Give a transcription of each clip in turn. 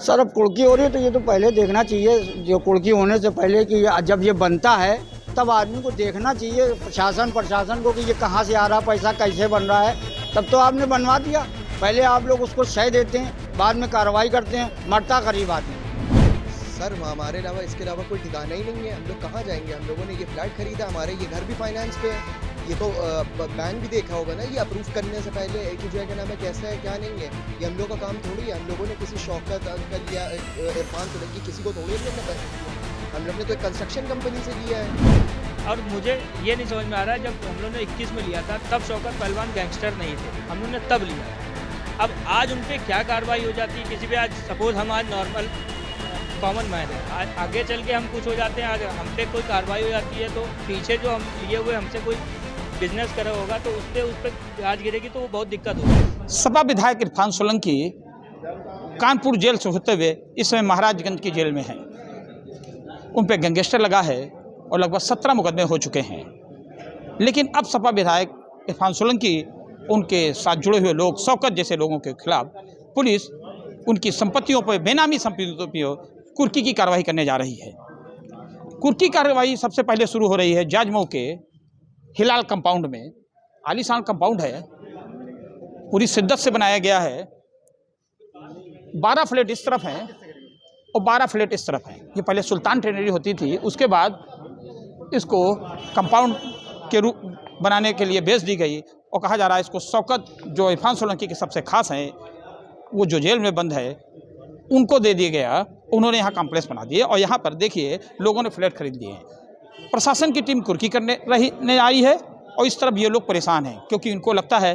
Sir अब कुर्की हो रही है तो ये तो पहले देखना चाहिए, जो कुर्की होने से पहले कि जब ये बनता है तब आदमी को देखना चाहिए, प्रशासन को कि ये कहाँ से आ रहा पैसा, कैसे बन रहा है। तब तो आपने बनवा दिया, पहले आप लोग उसको शय देते हैं, बाद में कार्रवाई करते हैं, मरता करीब आदमी। सर हमारे अलावा इसके अलावा कोई ठिकाना ही नहीं है, हम लोग कहाँ जाएंगे। हम लोगों ने ये फ्लैट खरीदा, हमारे ये घर भी फाइनेंस पे है। ये तो बैंक भी देखा होगा ना, ये अप्रूव करने से पहले कि जो है क्या नाम है, कैसा है क्या नहीं है, ये हम लोग का काम थोड़ी है। हम लोगों ने किसी शौकत अंकल या इरफान सोलंकी किसी को थोड़ी हमने पैसे दिए। हम लोग ने तो एक कंस्ट्रक्शन कंपनी से लिया है। और मुझे ये नहीं समझ में आ रहा है, जब हम लोग ने 21 में लिया था तब शौकत पहलवान गैंगस्टर नहीं थे, हम लोग ने तब लिया। अब आज उन पर क्या कार्रवाई हो जाती है किसी भी, आज सपोज हम आज नॉर्मल कॉमन मैन है, आज आगे चल के हम कुछ हो जाते हैं, आज हम पे कोई कार्रवाई हो जाती है तो पीछे जो हम लिए हुए हमसे कोई बिजनेस करा होगा तो उस पर आज गिरेगी तो वो बहुत दिक्कत होगी। सपा विधायक इरफान सोलंकी कानपुर जेल से होते हुए इस समय महाराजगंज की जेल में हैं। उन पर गैंगस्टर लगा है और लगभग 17 मुकदमे हो चुके हैं। लेकिन अब सपा विधायक इरफान सोलंकी, उनके साथ जुड़े हुए लोग, शौकत जैसे लोगों के खिलाफ पुलिस उनकी संपत्तियों पर, बेनामी संपत्तियों पर कुर्की की कार्रवाई करने जा रही है। कुर्की कार्रवाई सबसे पहले शुरू हो रही है जाजमऊ के हिलाल कंपाउंड में। आलीशान कंपाउंड है, पूरी शिद्दत से बनाया गया है। 12 फ्लैट इस तरफ हैं और 12 फ्लैट इस तरफ हैं। ये पहले सुल्तान ट्रेनरी होती थी, उसके बाद इसको कंपाउंड के रूप बनाने के लिए बेच दी गई और कहा जा रहा है इसको शौकत, जो इरफान सोलंकी के सबसे खास हैं, वो जो जेल में बंद है, उनको दे दिया गया। उन्होंने यहाँ कॉम्प्लेक्स बना दिए और यहाँ पर देखिए लोगों ने फ्लैट खरीद लिए हैं। प्रशासन की टीम कुर्की करने आई है और इस तरफ ये लोग परेशान हैं क्योंकि इनको लगता है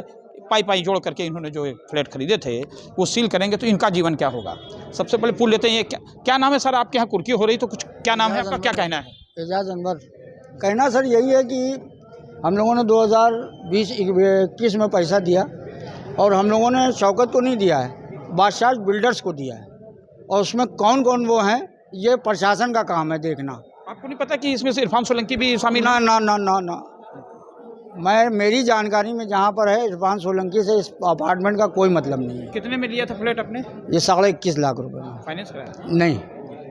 पाई जोड़ करके इन्होंने जो फ्लैट खरीदे थे वो सील करेंगे तो इनका जीवन क्या होगा। सबसे पहले पूछ लेते हैं, ये क्या नाम है सर? आपके यहाँ कुर्की हो रही तो कुछ क्या नाम है आपका, क्या कहना है? एजाज अनवर। कहना सर यही है कि हम लोगों ने 2020-21 में पैसा दिया और हम लोगों ने शौकत को नहीं दिया है, बादशाह बिल्डर्स को दिया है। और उसमें कौन कौन वो हैं ये प्रशासन का काम है देखना। आपको नहीं पता कि इसमें से इरफान सोलंकी भी शामिल? ना ना ना ना ना, मेरी जानकारी में जहाँ पर है इरफान सोलंकी से इस अपार्टमेंट का कोई मतलब नहीं है। कितने में लिया था फ्लैट आपने? ये 21.5 लाख रुपए में। फाइनेंस कराया? नहीं,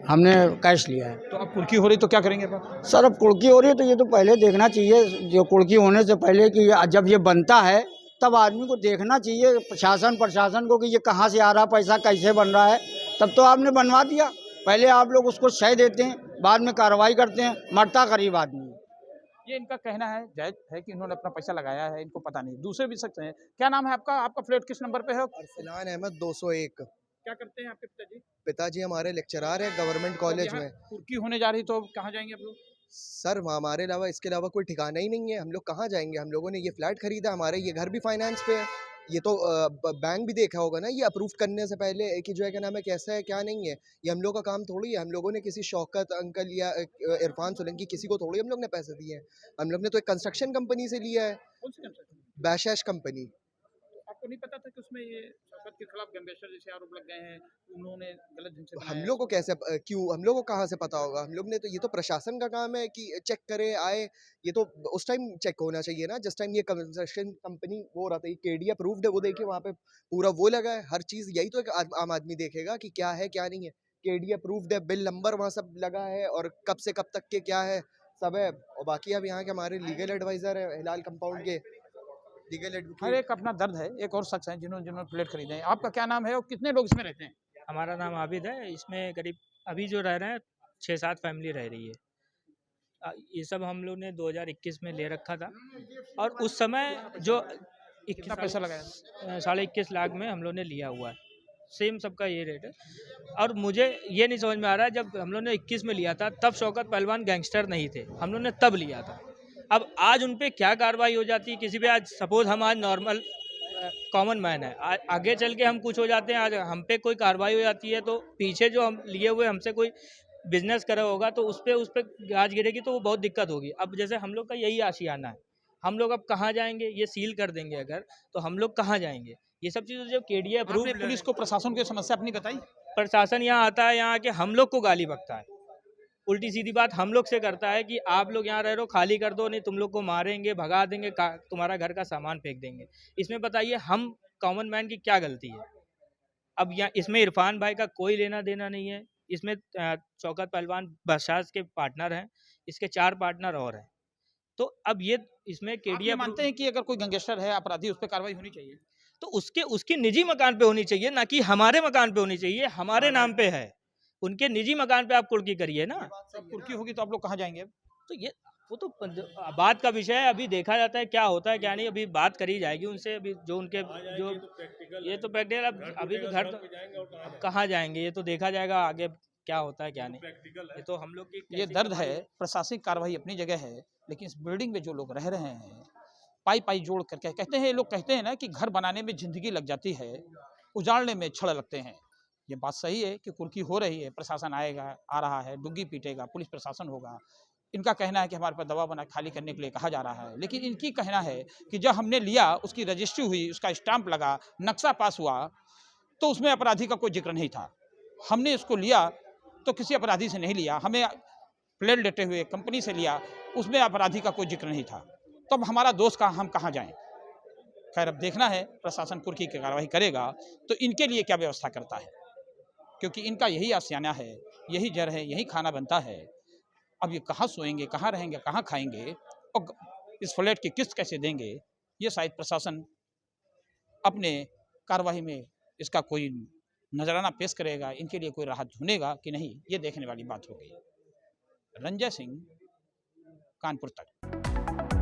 हमने कैश लिया है। तो अब कुर्की हो रही तो क्या करेंगे आप? सर अब कुर्की हो रही है तो ये तो पहले देखना चाहिए, जो कुर्की होने से पहले कि जब ये बनता है तब आदमी को देखना चाहिए, प्रशासन को कि ये कहाँ से आ रहा पैसा, कैसे बन रहा है। तब तो आपने बनवा दिया, पहले आप लोग उसको शय देते हैं, बाद में कार्रवाई करते हैं, मरता करीब आदमी। ये इनका कहना है, जायज है कि इन्होंने अपना पैसा लगाया है, इनको पता नहीं। दूसरे भी सकते हैं। क्या नाम है आपका? आपका फ्लैट किस नंबर पे है? अरसलान अहमद 201। क्या करते हैं आपके पिताजी? पिताजी हमारे लेक्चरार है गवर्नमेंट कॉलेज में। कुर्की होने जा रही तो कहाँ जाएंगे आप लोग? सर हमारे अलावा इसके अलावा कोई ठिकाना ही नहीं है, हम लोग कहाँ जाएंगे। हम लोगों ने ये फ्लैट खरीदा, हमारे ये घर भी फाइनेंस पे है। ये तो बैंक भी देखा होगा ना, ये अप्रूव करने से पहले कि जो है क्या नाम है, कैसा है क्या नहीं है, ये हम लोग का काम थोड़ी है। हम लोगों ने किसी शौकत अंकल या इरफान सोलंकी किसी को थोड़ी हम लोग ने पैसे दिए हैं। हम लोग ने तो एक कंस्ट्रक्शन कंपनी से लिया है, कौन सी कंस्ट्रक्शन? बैशैश कंपनी। आपको नहीं पता था कि उसमें ये शौकत के खिलाफ गैंगस्टर जैसे आरोप लग गए हैं, उन्होंने गलत ढंग से हम लोग को कैसे क्यों, हम लोग को कहाँ से पता होगा? हम लोग ने तो, ये तो प्रशासन का काम है कि चेक करे आए। ये तो उस टाइम चेक होना चाहिए ना जिस टाइम ये कंस्ट्रक्शन कंपनी वो रहा था, ये केडी अप्रूव्ड है, वो देखिए वहाँ पे पूरा वो लगा है हर चीज़। यही तो एक आम आदमी देखेगा कि क्या है क्या नहीं है। केडी अप्रूव्ड है, बिल नंबर वहाँ सब लगा है और कब से कब तक के क्या है सब है। और बाकी अब यहाँ के हमारे लीगल एडवाइज़र है हिलाल कंपाउंड के, लीगल एडवोकेट। हर एक अपना दर्द है। एक और शख्स है जिन्होंने फ्लैट खरीदे हैं। आपका क्या नाम है और कितने लोग इसमें रहते हैं? हमारा नाम आबिद है, इसमें करीब अभी जो रह रहे हैं 6-7 फैमिली रह रही है। ये सब हम लोग ने 2021 में ले रखा था और उस समय जो कितना पैसा लगाया? 21.5 लाख में हम लोग ने लिया हुआ है, सेम सबका ये रेट है। और मुझे ये नहीं समझ में आ रहा है, जब हम लोग ने 21 में लिया था तब शौकत पहलवान गैंगस्टर नहीं थे, हम लोग ने तब लिया था। अब आज उन पर क्या कार्रवाई हो जाती है किसी भी, आज सपोज हम आज नॉर्मल कॉमन मैन है, आगे चल के हम कुछ हो जाते हैं, आज हम पे कोई कार्रवाई हो जाती है तो पीछे जो हम लिए हुए हमसे कोई बिजनेस करा होगा तो उस पर आज गिरेगी तो वो बहुत दिक्कत होगी। अब जैसे हम लोग का यही आशियाना है, हम लोग अब कहाँ जाएंगे? ये सील कर देंगे अगर तो हम लोग कहाँ जाएंगे? ये सब चीज़ें जब केडीए अप्रूव, पुलिस को, प्रशासन की समस्या अपनी बताई? प्रशासन यहाँ आता है, यहाँ आके हम लोग को गाली बकता है, उल्टी सीधी बात हम लोग से करता है कि आप लोग यहाँ रह रहे हो, खाली कर दो, नहीं तुम लोग को मारेंगे, भगा देंगे, तुम्हारा घर का सामान फेंक देंगे। इसमें बताइए हम कॉमन मैन की क्या गलती है? अब यहाँ इसमें इरफान भाई का कोई लेना देना नहीं है, इसमें शौकत पहलवान बशाज के पार्टनर हैं, इसके 4 पार्टनर और हैं। तो अब ये इसमें आप ये केडिया मानते हैं कि अगर कोई गैंगस्टर है अपराधी उस पर कार्रवाई होनी चाहिए? तो उसकी निजी मकान पे होनी चाहिए, ना कि हमारे मकान पे होनी चाहिए। हमारे नाम पे है, उनके निजी मकान पे आप कुर्की करिए ना। अब कुर्की होगी तो आप लोग कहाँ जाएंगे? तो ये वो तो बात का विषय है, अभी देखा जाता है क्या होता है क्या नहीं, अभी बात करी जाएगी उनसे। अभी जो उनके जो ये तो प्रैक्टिकल, अब अभी तो घर अब कहाँ जाएंगे, ये तो देखा जाएगा आगे क्या होता है क्या नहीं। ये तो हम लोग की ये दर्द है, प्रशासनिक कार्रवाई अपनी जगह है, लेकिन इस बिल्डिंग में जो लोग रह रहे हैं पाई पाई जोड़ करके कहते हैं, लोग कहते हैं ना कि घर बनाने में जिंदगी लग जाती है, उजाड़ने में छड़ लगते हैं। ये बात सही है कि कुर्की हो रही है, प्रशासन आएगा, आ रहा है, डुग्गी पीटेगा, पुलिस प्रशासन होगा। इनका कहना है कि हमारे पास दवा बना खाली करने के लिए कहा जा रहा है, लेकिन इनकी कहना है कि जब हमने लिया, उसकी रजिस्ट्री हुई, उसका स्टाम्प लगा, नक्शा पास हुआ, तो उसमें अपराधी का कोई जिक्र नहीं था। हमने इसको लिया तो किसी अपराधी से नहीं लिया, हमें प्लेट लेते हुए कंपनी से लिया, उसमें अपराधी का कोई जिक्र नहीं था। तो अब हमारा दोस्त कहाँ, हम कहाँ जाएं? खैर अब देखना है प्रशासन कुर्की की कार्रवाई करेगा तो इनके लिए क्या व्यवस्था करता है, क्योंकि इनका यही आशियाना है, यही जड़ है, यही खाना बनता है। अब ये कहाँ सोएंगे, कहाँ रहेंगे, कहाँ खाएंगे और इस फ्लैट की किस्त कैसे देंगे, ये शायद प्रशासन अपने कार्रवाई में इसका कोई नजराना पेश करेगा, इनके लिए कोई राहत ढूंढेगा कि नहीं, ये देखने वाली बात होगी। रंजय सिंह, कानपुर तक।